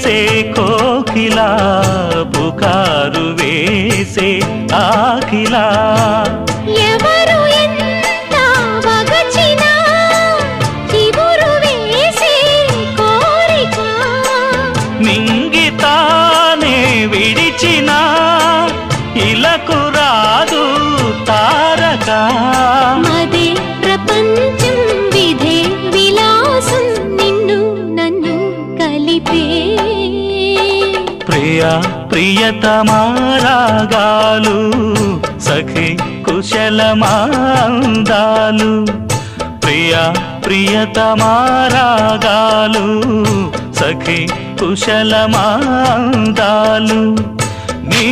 చేసే కోకిలా పుకారు వేసే ఆకిలా ఎవరు ఎంత వగచినా చివురు వేసే కోరిక నింగితానే విడిచిన ఇలకు రాదు తారక మదే ప్రపంచం విధే విలాసం నిన్ను నన్ను కలిపే ప్రియా ప్రియతమారాగాలు సఖి కుశలమాందాలు ప్రియా ప్రియతమారాగాలు సఖి కుశలమాందాలు నీ